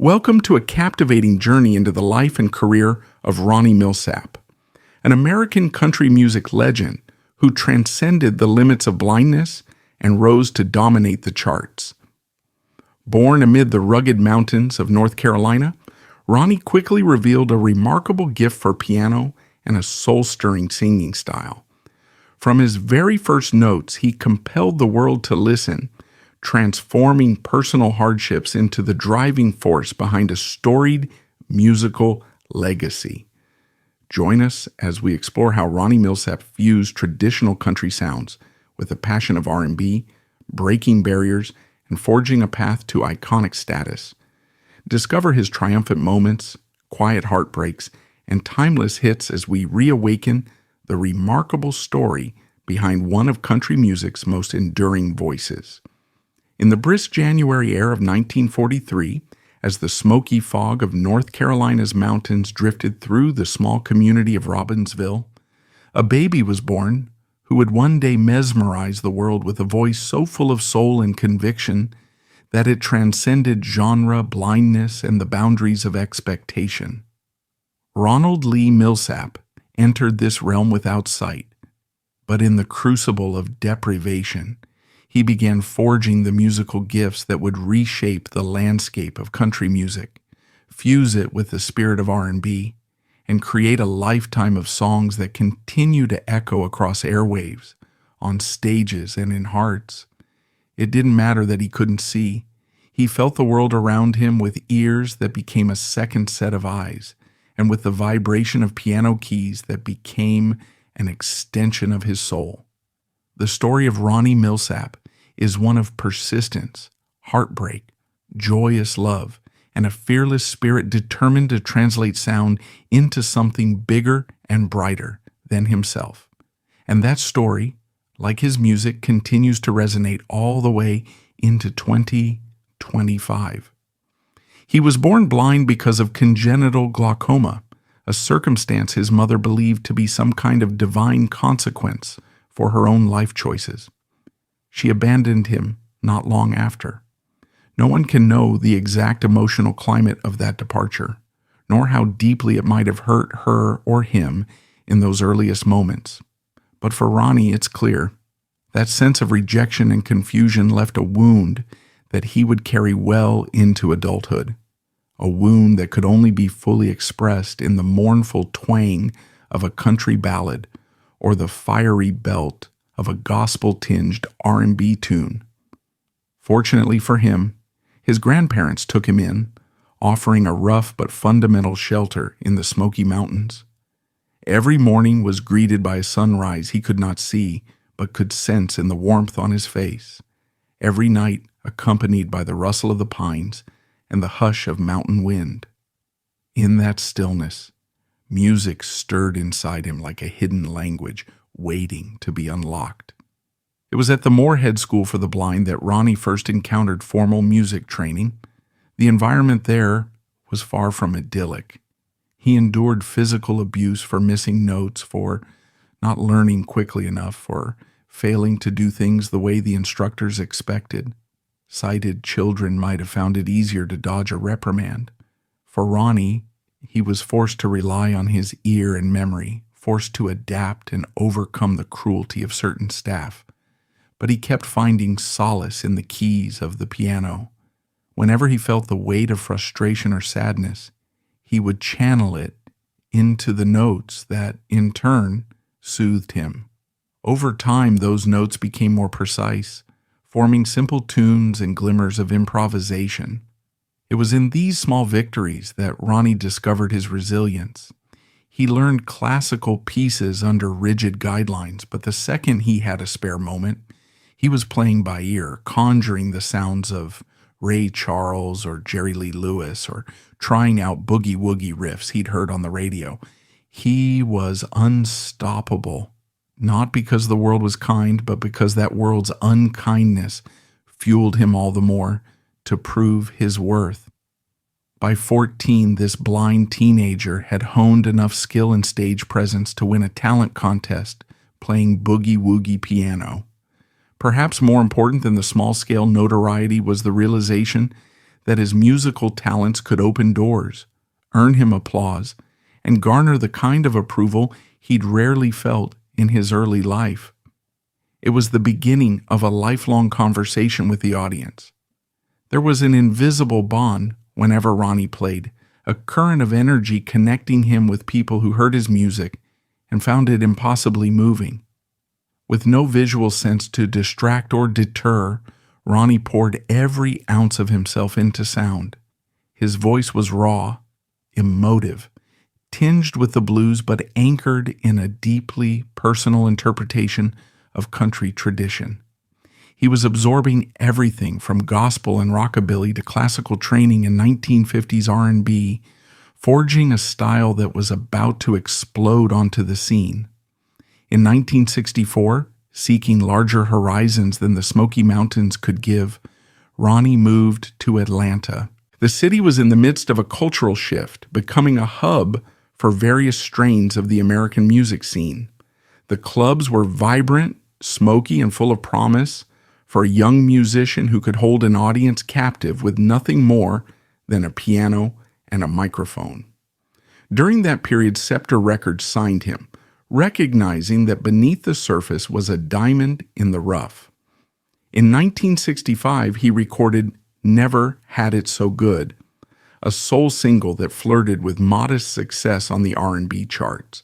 Welcome to a captivating journey into the life and career of Ronnie Milsap, an American country music legend who transcended the limits of blindness and rose to dominate the charts. Born amid the rugged mountains of North Carolina, Ronnie quickly revealed a remarkable gift for piano and a soul-stirring singing style. From his very first notes, he compelled the world to listen, transforming personal hardships into the driving force behind a storied musical legacy. Join us as we explore how Ronnie Milsap fused traditional country sounds with the passion of R&B, breaking barriers, and forging a path to iconic status. Discover his triumphant moments, quiet heartbreaks, and timeless hits as we reawaken the remarkable story behind one of country music's most enduring voices. In the brisk January air of 1943, as the smoky fog of North Carolina's mountains drifted through the small community of Robbinsville, a baby was born who would one day mesmerize the world with a voice so full of soul and conviction that it transcended genre, blindness, and the boundaries of expectation. Ronald Lee Milsap entered this realm without sight, but in the crucible of deprivation, he began forging the musical gifts that would reshape the landscape of country music, fuse it with the spirit of R&B, and create a lifetime of songs that continue to echo across airwaves, on stages, and in hearts. It didn't matter that he couldn't see. He felt the world around him with ears that became a second set of eyes, and with the vibration of piano keys that became an extension of his soul. The story of Ronnie Milsap is one of persistence, heartbreak, joyous love, and a fearless spirit determined to translate sound into something bigger and brighter than himself. And that story, like his music, continues to resonate all the way into 2025. He was born blind because of congenital glaucoma, a circumstance his mother believed to be some kind of divine consequence for her own life choices. She abandoned him not long after. No one can know the exact emotional climate of that departure, nor how deeply it might have hurt her or him in those earliest moments. But for Ronnie, it's clear. That sense of rejection and confusion left a wound that he would carry well into adulthood, a wound that could only be fully expressed in the mournful twang of a country ballad or the fiery belt of a gospel-tinged R&B tune. Fortunately for him, his grandparents took him in, offering a rough but fundamental shelter in the Smoky Mountains. Every morning was greeted by a sunrise he could not see but could sense in the warmth on his face. Every night accompanied by the rustle of the pines and the hush of mountain wind. In that stillness, music stirred inside him like a hidden language waiting to be unlocked. It was at the Moorhead School for the Blind that Ronnie first encountered formal music training. The environment there was far from idyllic. He endured physical abuse for missing notes, for not learning quickly enough, for failing to do things the way the instructors expected. Sighted children might have found it easier to dodge a reprimand. For Ronnie, he was forced to rely on his ear and memory, forced to adapt and overcome the cruelty of certain staff. But he kept finding solace in the keys of the piano. Whenever he felt the weight of frustration or sadness, he would channel it into the notes that, in turn, soothed him. Over time, those notes became more precise, forming simple tunes and glimmers of improvisation. It was in these small victories that Ronnie discovered his resilience. He learned classical pieces under rigid guidelines, but the second he had a spare moment, he was playing by ear, conjuring the sounds of Ray Charles or Jerry Lee Lewis, or trying out boogie-woogie riffs he'd heard on the radio. He was unstoppable, not because the world was kind, but because that world's unkindness fueled him all the more to prove his worth. By 14, this blind teenager had honed enough skill and stage presence to win a talent contest playing boogie-woogie piano. Perhaps more important than the small-scale notoriety was the realization that his musical talents could open doors, earn him applause, and garner the kind of approval he'd rarely felt in his early life. It was the beginning of a lifelong conversation with the audience. There was an invisible bond whenever Ronnie played, a current of energy connecting him with people who heard his music and found it impossibly moving. With no visual sense to distract or deter, Ronnie poured every ounce of himself into sound. His voice was raw, emotive, tinged with the blues, but anchored in a deeply personal interpretation of country tradition. He was absorbing everything from gospel and rockabilly to classical training in 1950s R&B, forging a style that was about to explode onto the scene. In 1964, seeking larger horizons than the Smoky Mountains could give, Ronnie moved to Atlanta. The city was in the midst of a cultural shift, becoming a hub for various strains of the American music scene. The clubs were vibrant, smoky, and full of promise for a young musician who could hold an audience captive with nothing more than a piano and a microphone. During that period, Scepter Records signed him, recognizing that beneath the surface was a diamond in the rough. In 1965, he recorded Never Had It So Good, a soul single that flirted with modest success on the R&B charts.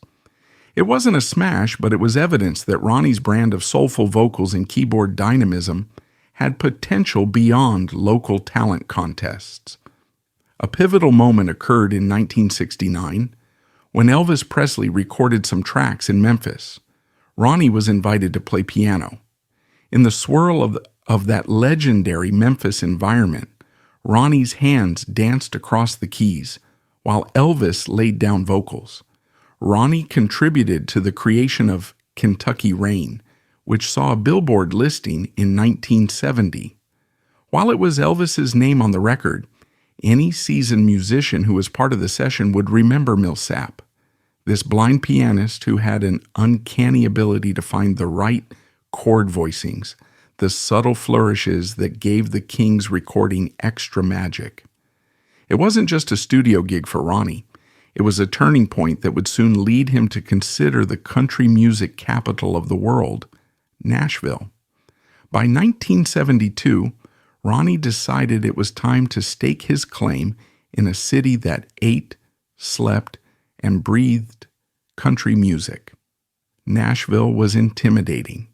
It wasn't a smash, but it was evidence that Ronnie's brand of soulful vocals and keyboard dynamism had potential beyond local talent contests. A pivotal moment occurred in 1969 when Elvis Presley recorded some tracks in Memphis. Ronnie was invited to play piano. In the swirl of that legendary Memphis environment, Ronnie's hands danced across the keys, while Elvis laid down vocals. Ronnie contributed to the creation of Kentucky Rain, which saw a Billboard listing in 1970. While it was Elvis's name on the record, any seasoned musician who was part of the session would remember Milsap, this blind pianist who had an uncanny ability to find the right chord voicings, the subtle flourishes that gave the King's recording extra magic. It wasn't just a studio gig for Ronnie. It was a turning point that would soon lead him to consider the country music capital of the world, Nashville. By 1972, Ronnie decided it was time to stake his claim in a city that ate, slept, and breathed country music. Nashville was intimidating.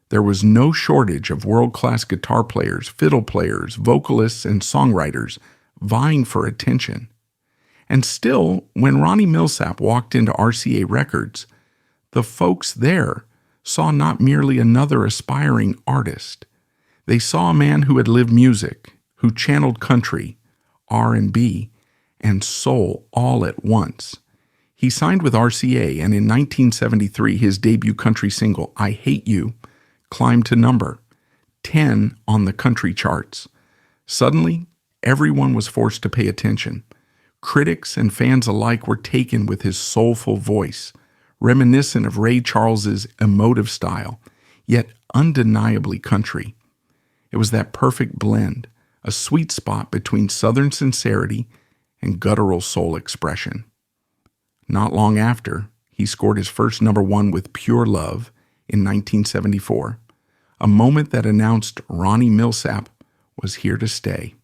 There was no shortage of world-class guitar players, fiddle players, vocalists, and songwriters vying for attention. And still, when Ronnie Milsap walked into RCA Records, the folks there saw not merely another aspiring artist. They saw a man who had lived music, who channeled country, R&B, and soul all at once. He signed with RCA, and in 1973, his debut country single, I Hate You, climbed to number 10 on the country charts. Suddenly, everyone was forced to pay attention. Critics and fans alike were taken with his soulful voice, reminiscent of Ray Charles's emotive style, yet undeniably country. It was that perfect blend, a sweet spot between Southern sincerity and guttural soul expression. Not long after, he scored his first #1 with Pure Love in 1974, a moment that announced Ronnie Milsap was here to stay.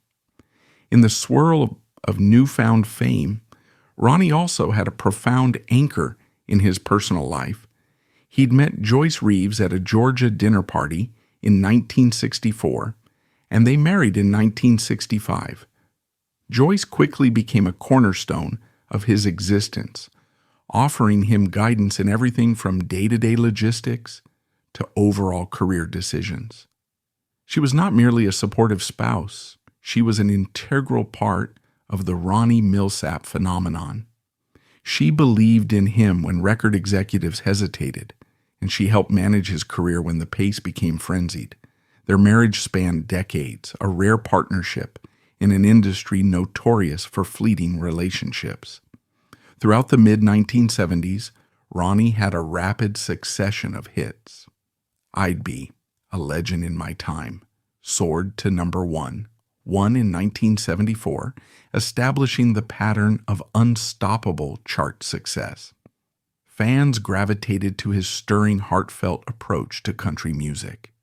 In the swirl of newfound fame, Ronnie also had a profound anchor in his personal life. He'd met Joyce Reeves at a Georgia dinner party in 1964, and they married in 1965. Joyce quickly became a cornerstone of his existence, offering him guidance in everything from day-to-day logistics to overall career decisions. She was not merely a supportive spouse, she was an integral part of the Ronnie Milsap phenomenon. She believed in him when record executives hesitated, and she helped manage his career when the pace became frenzied. Their marriage spanned decades, a rare partnership in an industry notorious for fleeting relationships. Throughout the mid-1970s, Ronnie had a rapid succession of hits. I'd Be, A Legend in My Time, soared to #1. won in 1974, establishing the pattern of unstoppable chart success. Fans gravitated to his stirring, heartfelt approach to country music.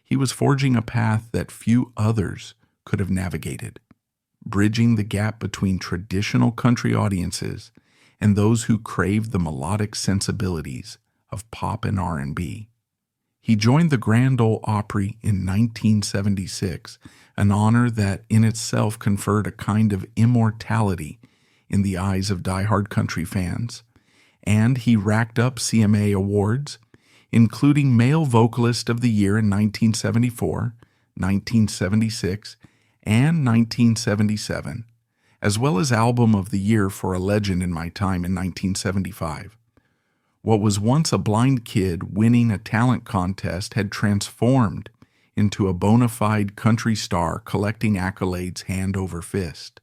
He was forging a path that few others could have navigated, bridging the gap between traditional country audiences and those who craved the melodic sensibilities of pop and R&B. He joined the Grand Ole Opry in 1976, an honor that in itself conferred a kind of immortality in the eyes of diehard country fans, and he racked up CMA awards, including Male Vocalist of the Year in 1974, 1976, and 1977, as well as Album of the Year for A Legend in My Time in 1975. What was once a blind kid winning a talent contest had transformed into a bona fide country star collecting accolades hand over fist.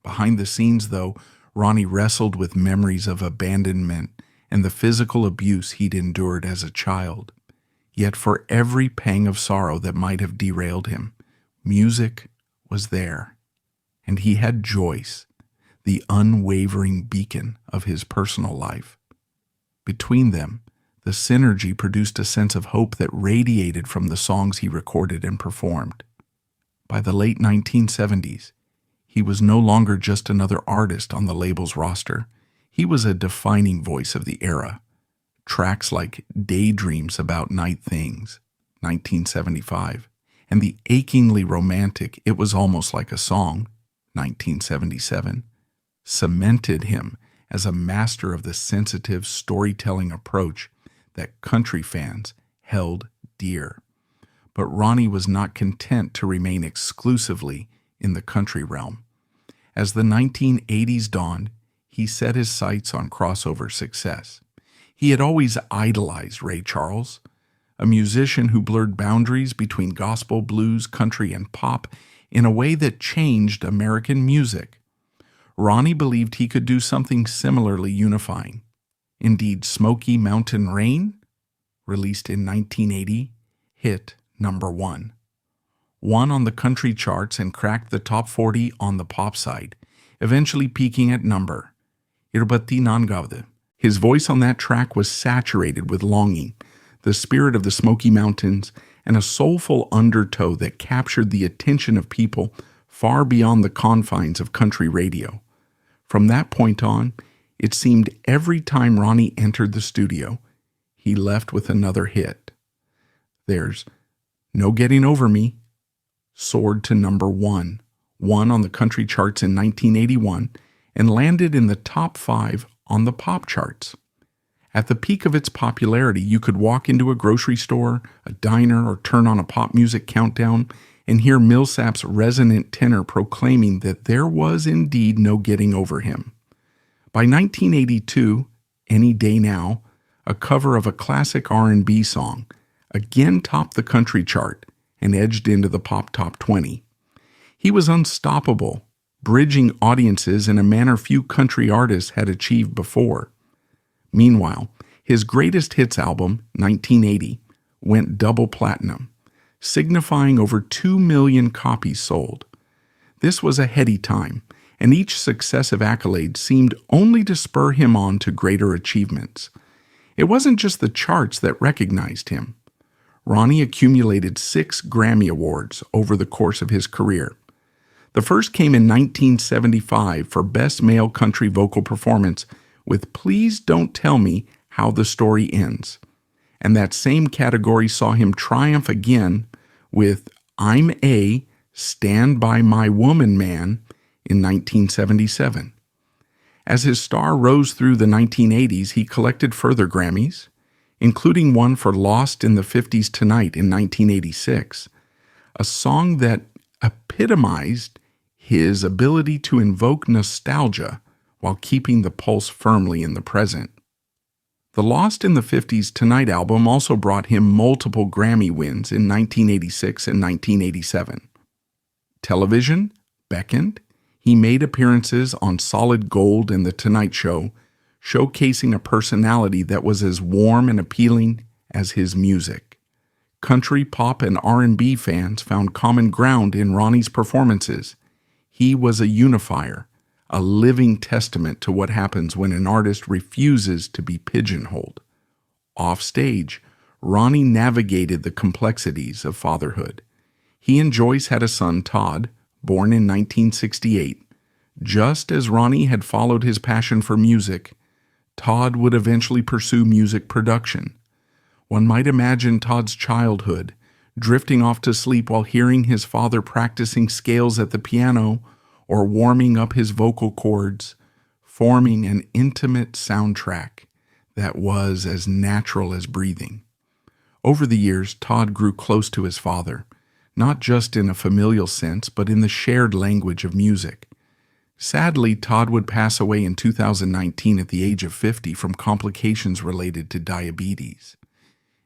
Behind the scenes, though, Ronnie wrestled with memories of abandonment and the physical abuse he'd endured as a child. Yet for every pang of sorrow that might have derailed him, music was there. And he had Joyce, the unwavering beacon of his personal life. Between them, the synergy produced a sense of hope that radiated from the songs he recorded and performed. By the late 1970s, he was no longer just another artist on the label's roster. He was a defining voice of the era. Tracks like Daydreams About Night Things, 1975, and the achingly romantic It Was Almost Like a Song, 1977, cemented him as a master of the sensitive storytelling approach that country fans held dear. But Ronnie was not content to remain exclusively in the country realm. As the 1980s dawned, he set his sights on crossover success. He had always idolized Ray Charles, a musician who blurred boundaries between gospel, blues, country, and pop in a way that changed American music. Ronnie believed he could do something similarly unifying. Indeed, Smoky Mountain Rain, released in 1980, hit #1. Won on the country charts and cracked the top 40 on the pop side, eventually peaking at number Irbati Nangavde. His voice on that track was saturated with longing, the spirit of the Smoky Mountains, and a soulful undertow that captured the attention of people far beyond the confines of country radio. From that point on, it seemed every time Ronnie entered the studio, he left with another hit. There's No Getting Over Me, soared to #1, won on the country charts in 1981, and landed in the top 5 on the pop charts. At the peak of its popularity, you could walk into a grocery store, a diner, or turn on a pop music countdown and hear Milsap's resonant tenor proclaiming that there was indeed no getting over him. By 1982, Any Day Now, a cover of a classic R&B song, again topped the country chart and edged into the pop top 20. He was unstoppable, bridging audiences in a manner few country artists had achieved before. Meanwhile, his greatest hits album, 1980, went double platinum, signifying over 2 million copies sold. This was a heady time, and each successive accolade seemed only to spur him on to greater achievements. It wasn't just the charts that recognized him. Ronnie accumulated 6 Grammy Awards over the course of his career. The first came in 1975 for Best Male Country Vocal Performance with Please Don't Tell Me How the Story Ends. And that same category saw him triumph again with I'm a Stand By My Woman Man in 1977. As his star rose through the 1980s, he collected further Grammys, including one for Lost in the 50s Tonight in 1986, a song that epitomized his ability to invoke nostalgia while keeping the pulse firmly in the present. The Lost in the 50s Tonight album also brought him multiple Grammy wins in 1986 and 1987. Television beckoned. He made appearances on Solid Gold and The Tonight Show, showcasing a personality that was as warm and appealing as his music. Country, pop, and R&B fans found common ground in Ronnie's performances. He was a unifier, a living testament to what happens when an artist refuses to be pigeonholed. Off stage, Ronnie navigated the complexities of fatherhood. He and Joyce had a son, Todd, born in 1968. Just as Ronnie had followed his passion for music, Todd would eventually pursue music production. One might imagine Todd's childhood, drifting off to sleep while hearing his father practicing scales at the piano or warming up his vocal cords, forming an intimate soundtrack that was as natural as breathing. Over the years, Todd grew close to his father, not just in a familial sense, but in the shared language of music. Sadly, Todd would pass away in 2019 at the age of 50 from complications related to diabetes.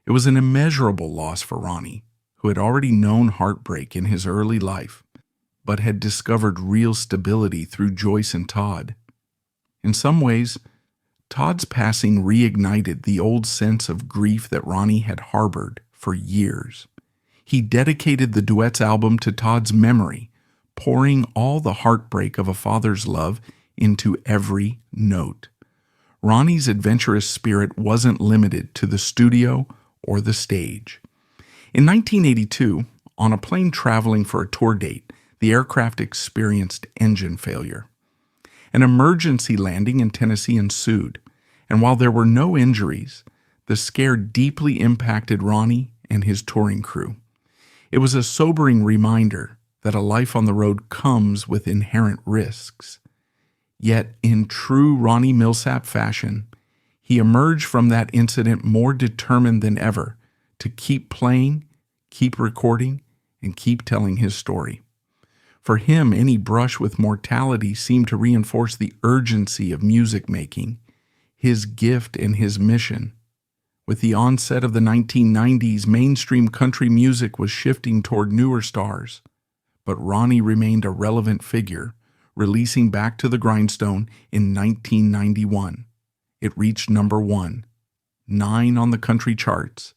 It was an immeasurable loss for Ronnie, who had already known heartbreak in his early life, but had discovered real stability through Joyce and Todd. In some ways, Todd's passing reignited the old sense of grief that Ronnie had harbored for years. He dedicated the Duets album to Todd's memory, pouring all the heartbreak of a father's love into every note. Ronnie's adventurous spirit wasn't limited to the studio or the stage. In 1982, on a plane traveling for a tour date, the aircraft experienced engine failure. An emergency landing in Tennessee ensued, and while there were no injuries, the scare deeply impacted Ronnie and his touring crew. It was a sobering reminder that a life on the road comes with inherent risks. Yet, in true Ronnie Milsap fashion, he emerged from that incident more determined than ever to keep playing, keep recording, and keep telling his story. For him, any brush with mortality seemed to reinforce the urgency of music making, his gift and his mission. With the onset of the 1990s, mainstream country music was shifting toward newer stars, but Ronnie remained a relevant figure, releasing Back to the Grindstone in 1991. It reached #1, 9 on the country charts,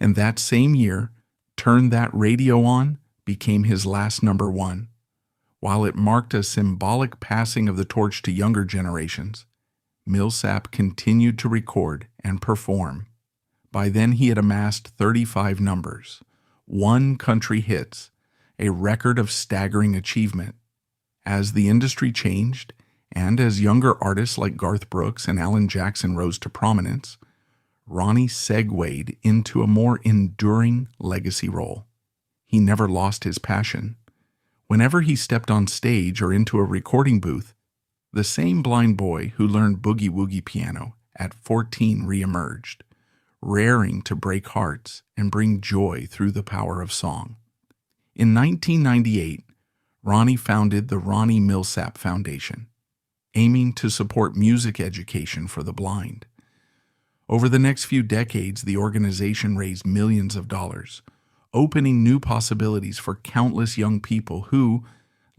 and that same year, Turn That Radio On became his last #1. While it marked a symbolic passing of the torch to younger generations, Milsap continued to record and perform. By then he had amassed 35 numbers, 1 country hits, a record of staggering achievement. As the industry changed, and as younger artists like Garth Brooks and Alan Jackson rose to prominence, Ronnie segued into a more enduring legacy role. He never lost his passion. Whenever he stepped on stage or into a recording booth, the same blind boy who learned boogie-woogie piano at 14 reemerged, raring to break hearts and bring joy through the power of song. In 1998, Ronnie founded the Ronnie Milsap Foundation, aiming to support music education for the blind. Over the next few decades, the organization raised millions of dollars, opening new possibilities for countless young people who,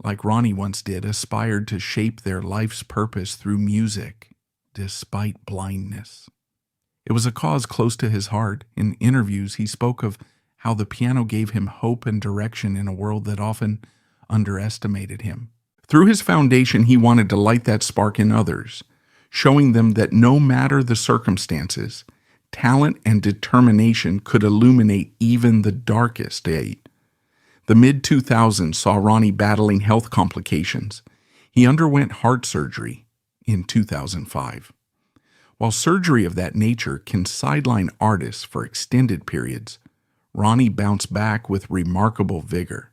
like Ronnie once did, aspired to shape their life's purpose through music, despite blindness. It was a cause close to his heart. In interviews, he spoke of how the piano gave him hope and direction in a world that often underestimated him. Through his foundation, he wanted to light that spark in others, showing them that no matter the circumstances, talent and determination could illuminate even the darkest day. The mid-2000s saw Ronnie battling health complications. He underwent heart surgery in 2005. While surgery of that nature can sideline artists for extended periods, Ronnie bounced back with remarkable vigor.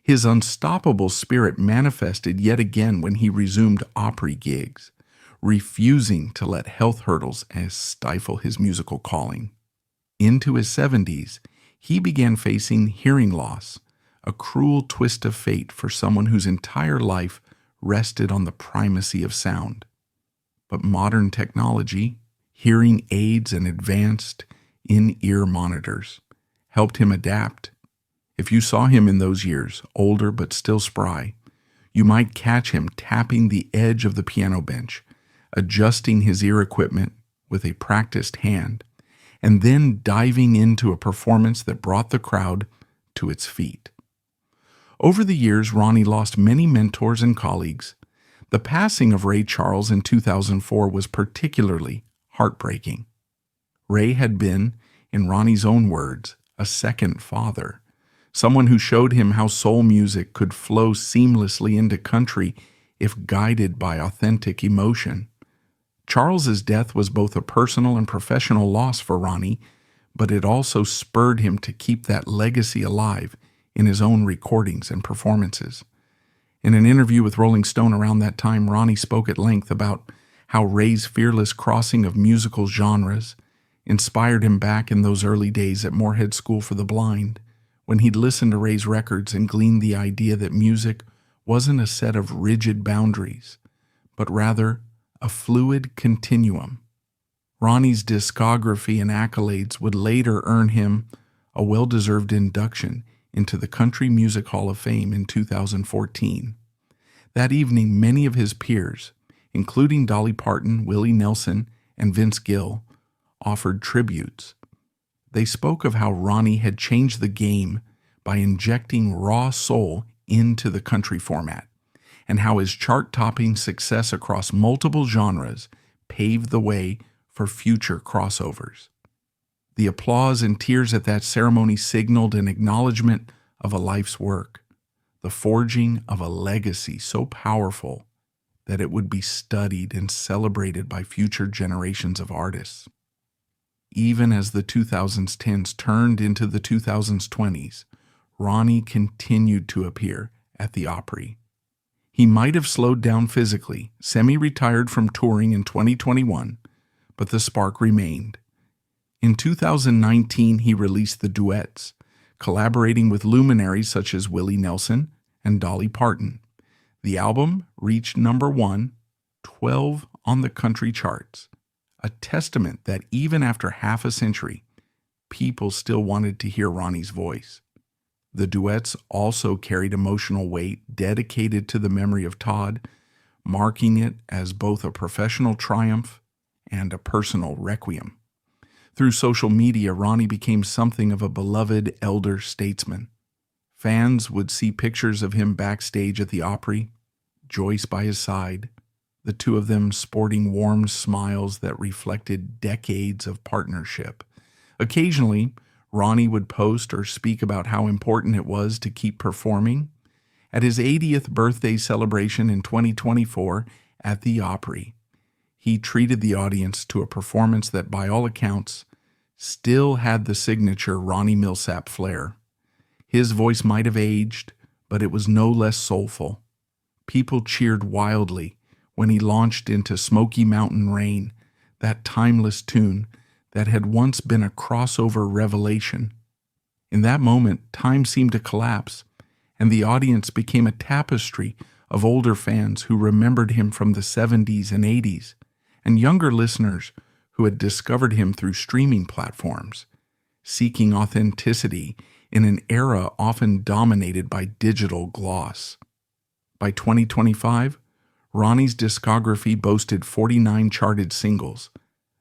His unstoppable spirit manifested yet again when he resumed Opry gigs, refusing to let health hurdles stifle his musical calling. Into his 70s, he began facing hearing loss, a cruel twist of fate for someone whose entire life rested on the primacy of sound. But modern technology, hearing aids and advanced in-ear monitors, helped him adapt. If you saw him in those years, older but still spry, you might catch him tapping the edge of the piano bench, adjusting his ear equipment with a practiced hand, and then diving into a performance that brought the crowd to its feet. Over the years, Ronnie lost many mentors and colleagues. The passing of Ray Charles in 2004 was particularly heartbreaking. Ray had been, in Ronnie's own words, a second father, someone who showed him how soul music could flow seamlessly into country if guided by authentic emotion. Charles's death was both a personal and professional loss for Ronnie, but it also spurred him to keep that legacy alive in his own recordings and performances. In an interview with Rolling Stone around that time, Ronnie spoke at length about how Ray's fearless crossing of musical genres inspired him back in those early days at Moorhead School for the Blind, when he'd listened to Ray's records and gleaned the idea that music wasn't a set of rigid boundaries, but rather a fluid continuum. Ronnie's discography and accolades would later earn him a well-deserved induction into the Country Music Hall of Fame in 2014. That evening, many of his peers, including Dolly Parton, Willie Nelson, and Vince Gill, offered tributes. They spoke of how Ronnie had changed the game by injecting raw soul into the country format, and how his chart-topping success across multiple genres paved the way for future crossovers. The applause and tears at that ceremony signaled an acknowledgement of a life's work, the forging of a legacy so powerful that it would be studied and celebrated by future generations of artists. Even as the 2010s turned into the 2020s, Ronnie continued to appear at the Opry. He might have slowed down physically, semi-retired from touring in 2021, but the spark remained. In 2019, he released the Duets, collaborating with luminaries such as Willie Nelson and Dolly Parton. The album reached #1, 12 on the country charts, a testament that even after half a century, people still wanted to hear Ronnie's voice. The Duets also carried emotional weight dedicated to the memory of Todd, marking it as both a professional triumph and a personal requiem. Through social media, Ronnie became something of a beloved elder statesman. Fans would see pictures of him backstage at the Opry, Joyce by his side, the two of them sporting warm smiles that reflected decades of partnership. Occasionally, Ronnie would post or speak about how important it was to keep performing. At his 80th birthday celebration in 2024 at the Opry, he treated the audience to a performance that, by all accounts, still had the signature Ronnie Milsap flair. His voice might have aged, but it was no less soulful. People cheered wildly when he launched into Smoky Mountain Rain, that timeless tune that had once been a crossover revelation. In that moment, time seemed to collapse, and the audience became a tapestry of older fans who remembered him from the 70s and 80s, and younger listeners who had discovered him through streaming platforms, seeking authenticity in an era often dominated by digital gloss. By 2025, Ronnie's discography boasted 49 charted singles,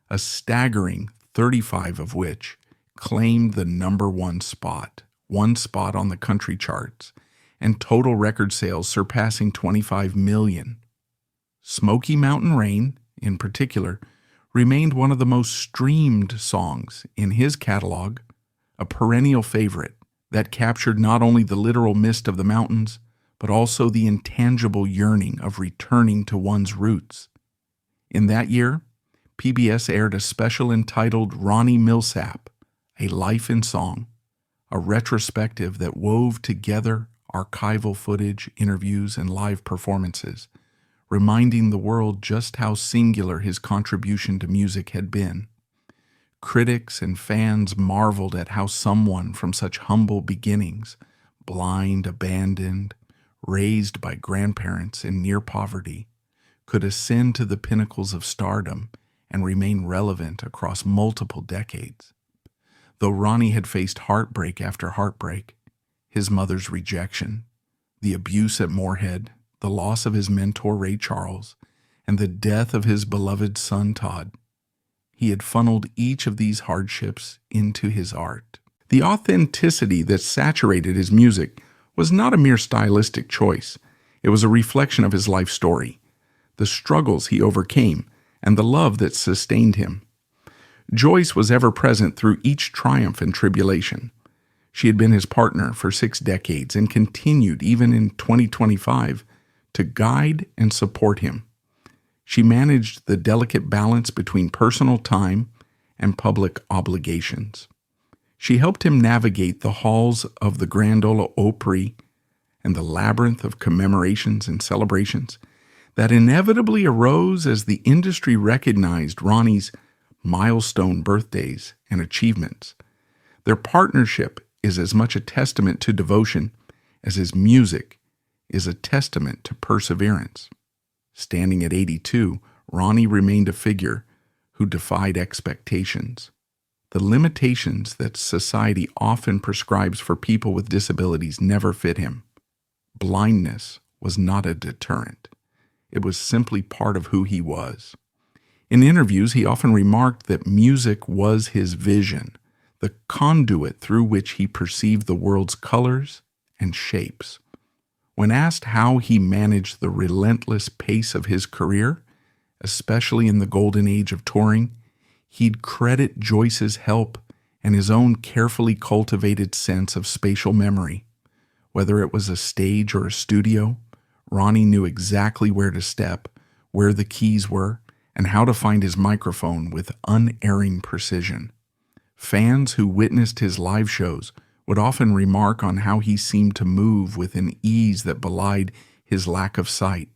a staggering 35 of which claimed the #1 spot, one spot on the country charts, and total record sales surpassing 25 million. Smoky Mountain Rain, in particular, remained one of the most streamed songs in his catalog, a perennial favorite that captured not only the literal mist of the mountains, but also the intangible yearning of returning to one's roots. In that year, PBS aired a special entitled Ronnie Milsap, A Life in Song, a retrospective that wove together archival footage, interviews, and live performances, reminding the world just how singular his contribution to music had been. Critics and fans marveled at how someone from such humble beginnings, blind, abandoned, raised by grandparents in near poverty, could ascend to the pinnacles of stardom and remain relevant across multiple decades. Though Ronnie had faced heartbreak after heartbreak, his mother's rejection, the abuse at Moorhead, the loss of his mentor Ray Charles, and the death of his beloved son Todd, he had funneled each of these hardships into his art. The authenticity that saturated his music was not a mere stylistic choice. It was a reflection of his life story, the struggles he overcame, and the love that sustained him. Joyce was ever present through each triumph and tribulation. She had been his partner for 6 decades and continued, even in 2025, to guide and support him. She managed the delicate balance between personal time and public obligations. She helped him navigate the halls of the Grand Ole Opry and the labyrinth of commemorations and celebrations that inevitably arose as the industry recognized Ronnie's milestone birthdays and achievements. Their partnership is as much a testament to devotion as his music is a testament to perseverance. Standing at 82, Ronnie remained a figure who defied expectations. The limitations that society often prescribes for people with disabilities never fit him. Blindness was not a deterrent. It was simply part of who he was. In interviews, he often remarked that music was his vision, the conduit through which he perceived the world's colors and shapes. When asked how he managed the relentless pace of his career, especially in the golden age of touring, he'd credit Joyce's help and his own carefully cultivated sense of spatial memory. Whether it was a stage or a studio, Ronnie knew exactly where to step, where the keys were, and how to find his microphone with unerring precision. Fans who witnessed his live shows would often remark on how he seemed to move with an ease that belied his lack of sight.